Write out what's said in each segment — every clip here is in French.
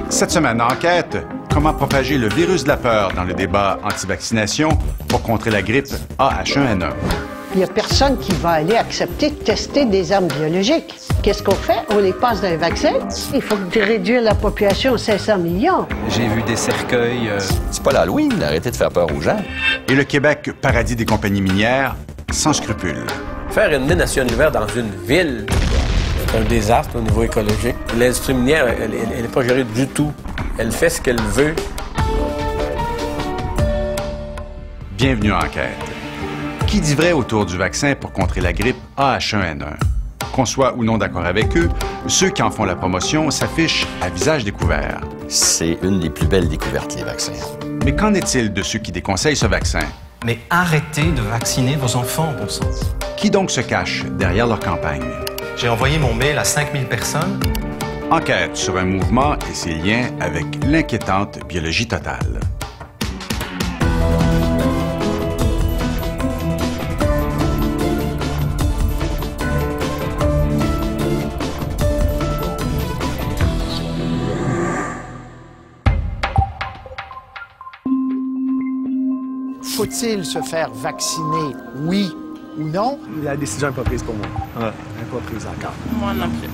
Cette semaine, enquête, comment propager le virus de la peur dans le débat anti-vaccination pour contrer la grippe AH1N1. Il n'y a personne qui va aller accepter de tester des armes biologiques. Qu'est-ce qu'on fait? On les passe dans les vaccins. Il faut réduire la population à 500 millions. J'ai vu des cercueils. C'est pas l'Halloween, arrêtez de faire peur aux gens. Et le Québec, paradis des compagnies minières, sans scrupules. Faire une mine à ciel ouvert dans une ville, c'est un désastre au niveau écologique. L'industrie minière, elle n'est pas gérée du tout. Elle fait ce qu'elle veut. Bienvenue à Enquête. Qui dit vrai autour du vaccin pour contrer la grippe AH1N1? Qu'on soit ou non d'accord avec eux, ceux qui en font la promotion s'affichent à visage découvert. C'est une des plus belles découvertes, les vaccins. Mais qu'en est-il de ceux qui déconseillent ce vaccin? Mais arrêtez de vacciner vos enfants, bon sang. Qui donc se cache derrière leur campagne? J'ai envoyé mon mail à 5000 personnes. Enquête sur un mouvement et ses liens avec l'inquiétante biologie totale. Faut-il se faire vacciner, oui ou non? La décision n'est pas prise pour moi. Elle n'est pas prise encore. Moi non plus.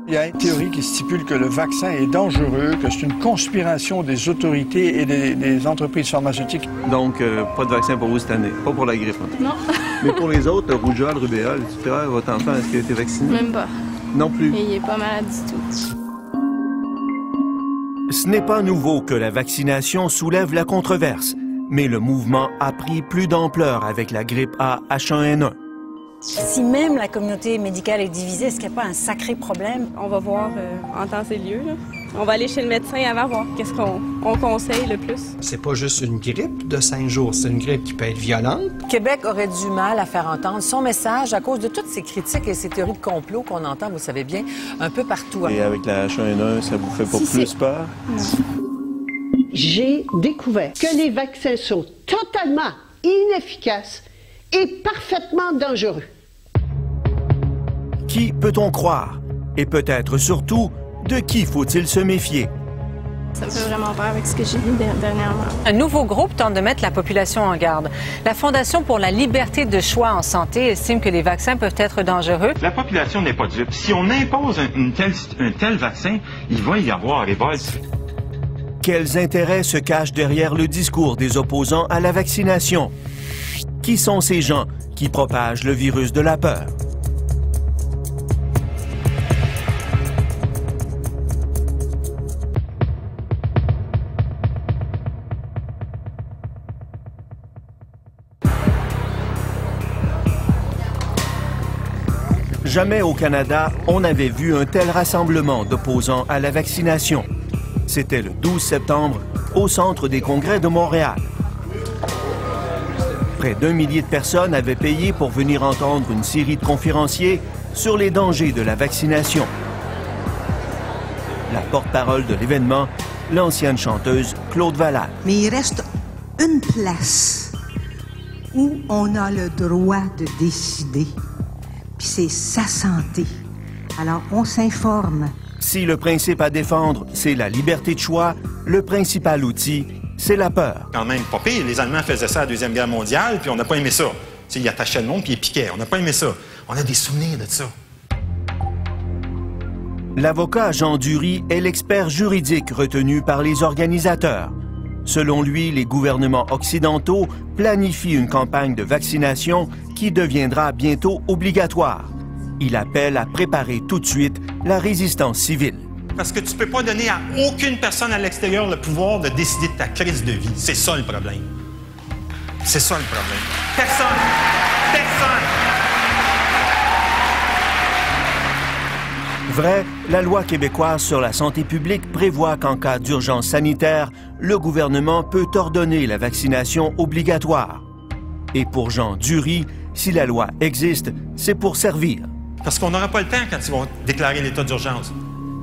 Il y a une théorie qui stipule que le vaccin est dangereux, que c'est une conspiration des autorités et des entreprises pharmaceutiques. Donc, pas de vaccin pour vous cette année, pas pour la grippe. Non. Mais pour les autres, rougeole, rubéole, etc., votre enfant, est-ce qu'il a été vacciné? Même pas. Non plus. Et il n'est pas malade du tout. Ce n'est pas nouveau que la vaccination soulève la controverse, mais le mouvement a pris plus d'ampleur avec la grippe AH1N1. Si même la communauté médicale est divisée, est-ce qu'il n'y a pas un sacré problème? On va voir en temps et lieu. Là. On va aller chez le médecin avant voir qu'est-ce qu'on conseille le plus. C'est pas juste une grippe de 5 jours, c'est une grippe qui peut être violente. Québec aurait du mal à faire entendre son message à cause de toutes ces critiques et ces théories de complot qu'on entend, vous savez bien, un peu partout. Et avec la H1N1, ça vous fait pas plus peur? Non. J'ai découvert que les vaccins sont totalement inefficaces et parfaitement dangereux. Qui peut-on croire? Et peut-être surtout, de qui faut-il se méfier? Ça me fait vraiment peur avec ce que j'ai vu dernièrement. Un nouveau groupe tente de mettre la population en garde. La Fondation pour la liberté de choix en santé estime que les vaccins peuvent être dangereux. La population n'est pas dupe. Si on impose un tel vaccin, il va y avoir révolte. Quels intérêts se cachent derrière le discours des opposants à la vaccination? Qui sont ces gens qui propagent le virus de la peur? Jamais au Canada, on n'avait vu un tel rassemblement d'opposants à la vaccination. C'était le 12 septembre, au Centre des congrès de Montréal. Près d'1 millier de personnes avaient payé pour venir entendre une série de conférenciers sur les dangers de la vaccination. La porte-parole de l'événement, l'ancienne chanteuse Claude Valade. Mais il reste une place où on a le droit de décider, puis c'est sa santé. Alors, on s'informe. Si le principe à défendre, c'est la liberté de choix, le principal outil, c'est la peur. Quand même pas pire. Les Allemands faisaient ça à la Deuxième Guerre mondiale, puis on n'a pas aimé ça. T'sais, ils attachaient le monde, puis ils piquaient. On n'a pas aimé ça. On a des souvenirs de ça. L'avocat Jean Dury est l'expert juridique retenu par les organisateurs. Selon lui, les gouvernements occidentaux planifient une campagne de vaccination qui deviendra bientôt obligatoire. Il appelle à préparer tout de suite la résistance civile. Parce que tu peux pas donner à aucune personne à l'extérieur le pouvoir de décider de ta crise de vie. C'est ça le problème. C'est ça le problème. Personne! Personne! Vrai, la loi québécoise sur la santé publique prévoit qu'en cas d'urgence sanitaire, le gouvernement peut ordonner la vaccination obligatoire. Et pour Jean Dury, si la loi existe, c'est pour servir. Parce qu'on n'aura pas le temps quand ils vont déclarer l'état d'urgence.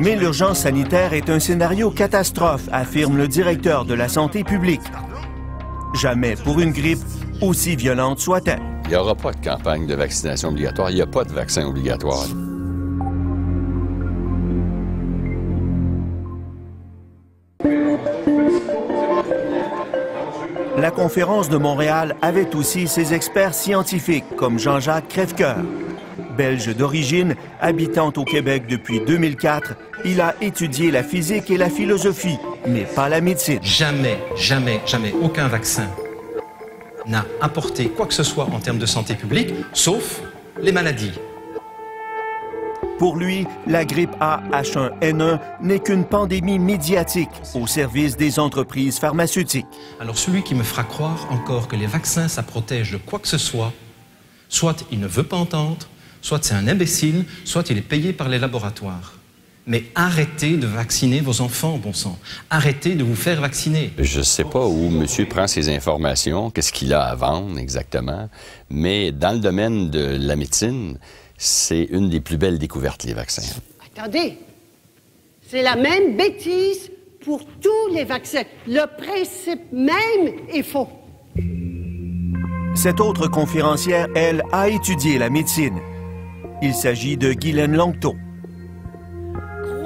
Mais l'urgence sanitaire est un scénario catastrophe, affirme le directeur de la santé publique. Jamais pour une grippe, aussi violente soit-elle. Il n'y aura pas de campagne de vaccination obligatoire. Il n'y a pas de vaccin obligatoire. La conférence de Montréal avait aussi ses experts scientifiques, comme Jean-Jacques Crèvecoeur. Belge d'origine, habitant au Québec depuis 2004, il a étudié la physique et la philosophie, mais pas la médecine. Jamais, jamais, jamais, aucun vaccin n'a apporté quoi que ce soit en termes de santé publique, sauf les maladies. Pour lui, la grippe A H1N1 n'est qu'une pandémie médiatique au service des entreprises pharmaceutiques. Alors celui qui me fera croire encore que les vaccins, ça protège de quoi que ce soit il ne veut pas entendre, soit c'est un imbécile, soit il est payé par les laboratoires. Mais arrêtez de vacciner vos enfants, bon sang. Arrêtez de vous faire vacciner. Je ne sais pas où monsieur prend ses informations, qu'est-ce qu'il a à vendre exactement, mais dans le domaine de la médecine, c'est une des plus belles découvertes, les vaccins. Attendez, c'est la même bêtise pour tous les vaccins. Le principe même est faux. Cette autre conférencière, elle, a étudié la médecine. Il s'agit de Guylaine Langto.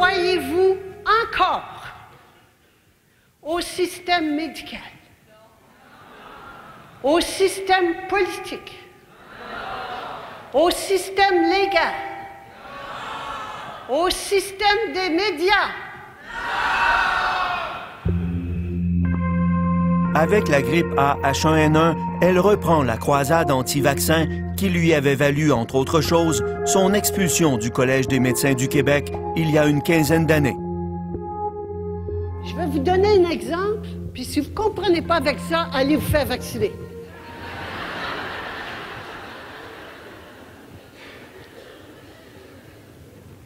Croyez-vous encore au système médical, au système politique, au système légal, au système des médias? Avec la grippe A H1N1, elle reprend la croisade anti-vaccin qui lui avait valu, entre autres choses, son expulsion du Collège des médecins du Québec il y a une quinzaine d'années. Je vais vous donner un exemple, puis si vous ne comprenez pas avec ça, allez vous faire vacciner.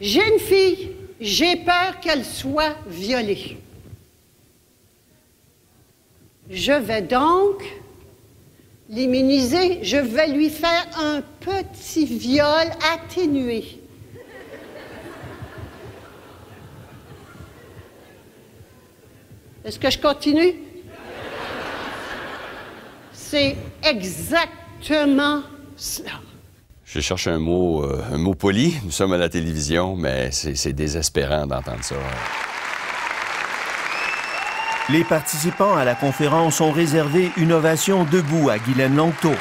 J'ai une fille, j'ai peur qu'elle soit violée. Je vais donc l'immuniser, je vais lui faire un petit viol atténué. Est-ce que je continue? C'est exactement cela. Je cherche un mot poli. Nous sommes à la télévision, mais c'est désespérant d'entendre ça. Les participants à la conférence ont réservé une ovation debout à Guylaine Langto.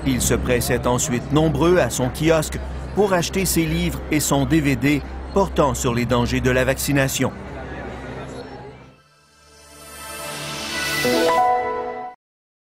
Ils se pressaient ensuite nombreux à son kiosque pour acheter ses livres et son DVD portant sur les dangers de la vaccination.